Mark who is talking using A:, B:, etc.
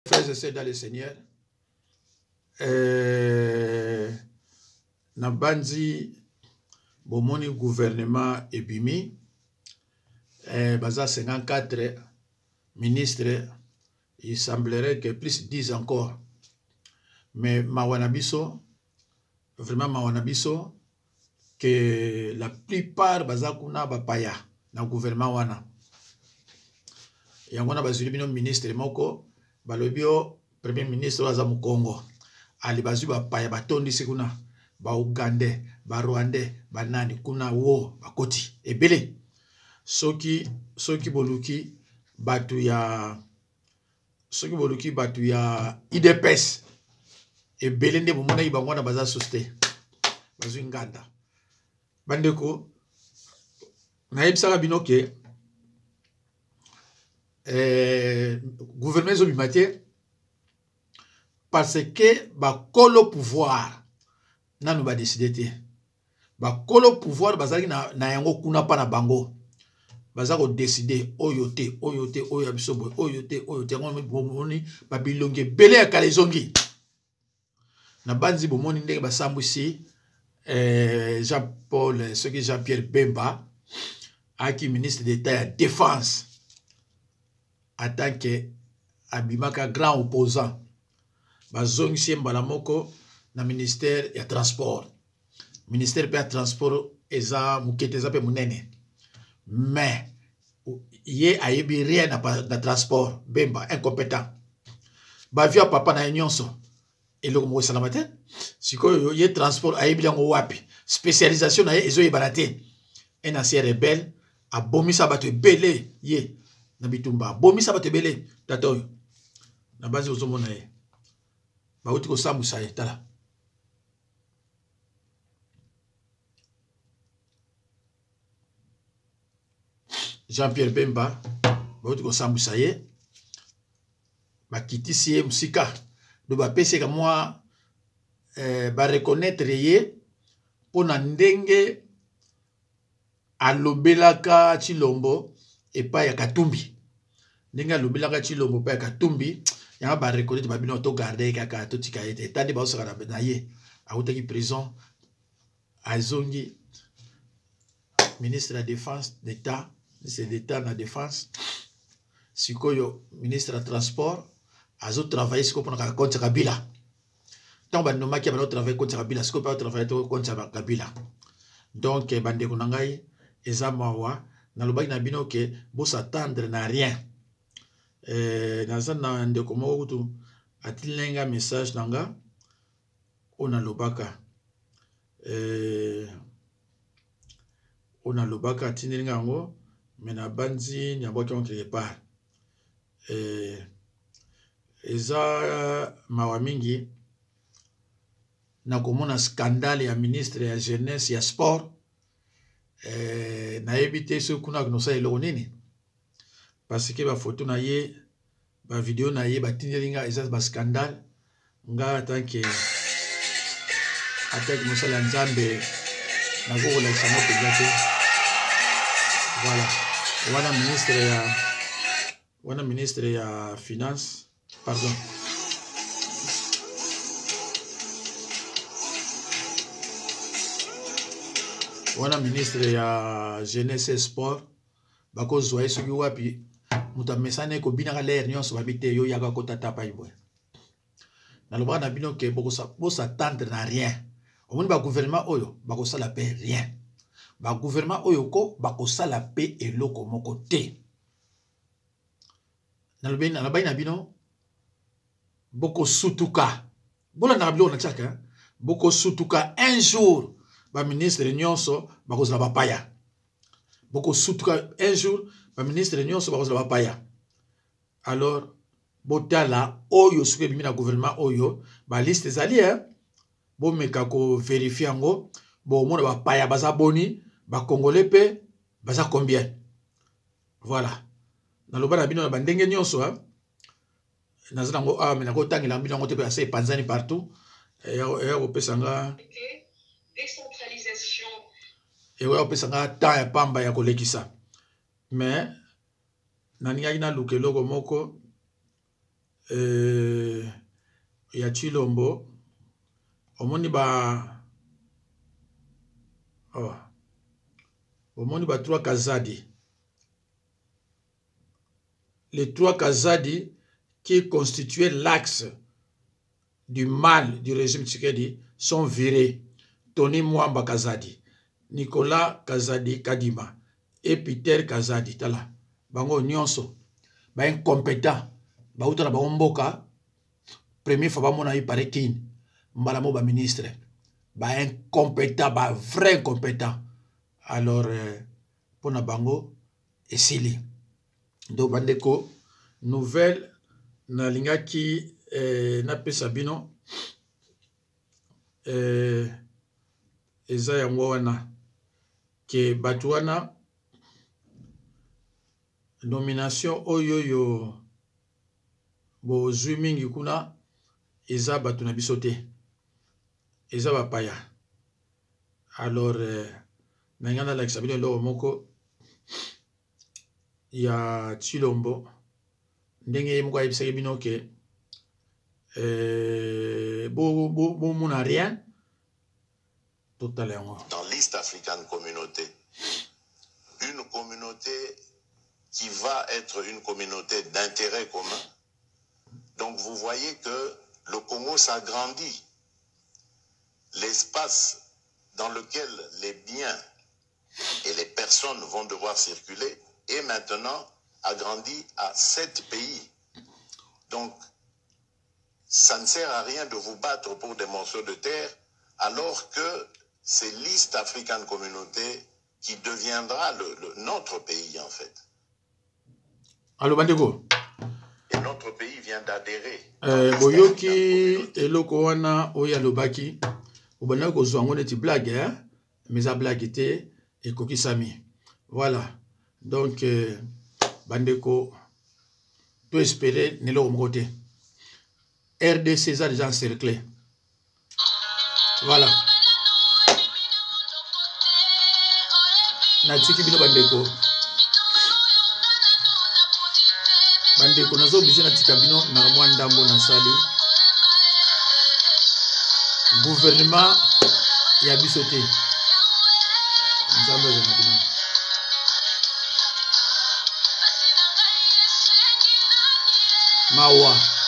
A: Frères et sœurs dans le Seigneur, na banzi bomoni gouvernement ebimi, baza 54 ministres, il semblerait que plus 10 encore. Mais mawanabiso, vraiment mawanabiso, que la plupart baza kuna bapaya na gouvernement wana. Yangona bazuli bino ministre moko, balobio premier ministre waza mu Congo. Ali bazu bapaya batondi sikuna, ba Ugandais, ba Rwandais, ba nani kuna wo bakoti ebele. Soki boluki batu ya IDPS ebele nde bomona ibangwana baza soste. Bazu nganda. Bandeko na yebisaka binoke gouvernement zobimate parce que ba kolo pouvoir nanu ba décider te ba kolo pouvoir bazali na yango kuna pa na bango bazako décider oyote oyo abisobo oyote ngomoni ba bilonge belé ya kalezongi na banzi bomoni ndenge basambwisi Jean-Paul Jean-Pierre Bemba aki ministre d'État ya défense en tant que abimaka grand opposant bazongisi mbala moko na ministère ya transport ministère ya transport eza mukete eza pe munene mais ye ayebi rien na transport Bemba incompétent bavia papa na nyonso eloko mo salamate sikoyo ye transport ayebi yango wapi spécialisation na ye ezo yebana te un ancien rebelle abomisa bato ebele ye na bitumba bomisa bato ebele tatoyo na bazi ozomona ye bauti kosambusa ye tala Jean-Pierre Bemba bauti kosambusa ye bakitisi ye musika do bapesi ka mwa ba reconnaître ye pona ndenge alobelaka Chilombo epa ya Katumbi ndenge alobelaka Chilombo epa ya Katumbi yanga ba reconnaître babino to garder kaka to tika ete tandi ba osaka na ye autaki prison azongi ministre de la défense d'État c'est d'État na défense sikoyo ministre de transport azo travailler siko pona contre Kabila tant ba nomaki ba travailler contre Kabila siko pa travailler contre Kabila donc bandeko na ngai eza mawa na lobaki na bino ke bo s'attendre na rien dans un ndeko moko kutu atilenga message nanga ona lobaka atilenga ngo mena banzi nyabwaki on quelque part eza mawa mingi na komona scandale ya ministre ya jeunesse ya sport na ebité ce kuna knosa eloko nini parce que ba photo na ye ba vidéo na ye ba tindelinga eza ba scandale nga tant que attaque mosala nzambe na ko la sana pe voilà wana ministre ya finance pardon wana ministre ya jeunesse et sport bako zoye soki wapi muta mesane ko binaka l'air nyonso babite yo yaka ko tata pa ibwe na loba na bino ke boko s'attendre na rien omoni ba gouvernement oyo bako sala pe rien ba gouvernement oyo ko bako sala pe eloko moko te na loba na bino boko sutuka bola na bilo na chaka boko sutuka un jour ba ministre nyonso bakozala bapaya boko sutuka un jour ba ministre nyonso bakozala bapaya alors botala oyo suke bimina gouvernement oyo ba liste ezali bo meka ko vérifier ngo bo mona bapaya baza boni ba congolais pe baza combien voilà na loba na bino na bandenge nyonso nazana ngo mena ko tangela bino ngo te pe ase panzani partout ya ko pesanga décentralisation et ouais opesanga temps ya pamba ya kolekisa mais nani na lukelo moko ya Chilombo omoni ba omoni ba 3 Kazadi. Les 3 Kazadi qui constituaient l'axe du mal du régime Tshisekedi sont virés. Tony Mwamba Kazadi, Nicolas Kazadi Kadima et Peter Kazadi tala. Bango nyonso ba incompétent ba utala ba mboka premier fois ba mona yi pare kin mbala mo ba ministre ba incompétent ba vrai incompétent. Alors pour na bango esili donc bandeko nouvelle na linga ki na pesa bino eza yango wana ke bato wana nomination oyo bozwi mingi kuna eza bato na biso te eza bapaya. Alors na nga nalakisa bino eloko moko ya Chilombo ndenge ye moko ayebisaki bino ke bomona rien totala yango.
B: Dans l'East African Communauté, une communauté qui va être une communauté d'intérêt commun. Donc vous voyez que le Congo s'agrandit. L'espace dans lequel les biens et les personnes vont devoir circuler est maintenant agrandi à 7 pays. Donc, ça ne sert à rien de vous battre pour des morceaux de terre alors que c'est l'East African Communauté qui deviendra notre pays en fait.
A: Allô, Bandeko.
B: Et notre pays vient d'adhérer.
A: Boyoki eloko wana oya lobaki obana ko zwango neti blague mais a blague était et kokisami. Voilà. Donc Bandeko tout espérer ne le côté. RDC a déjà encerclé. Voilà. Natiki bino Bandeko. Bandeko nazo obligé na tika bino na mwa ndambo na sali. Gouvernement ya biso te. Nzambe za bino. Mawa.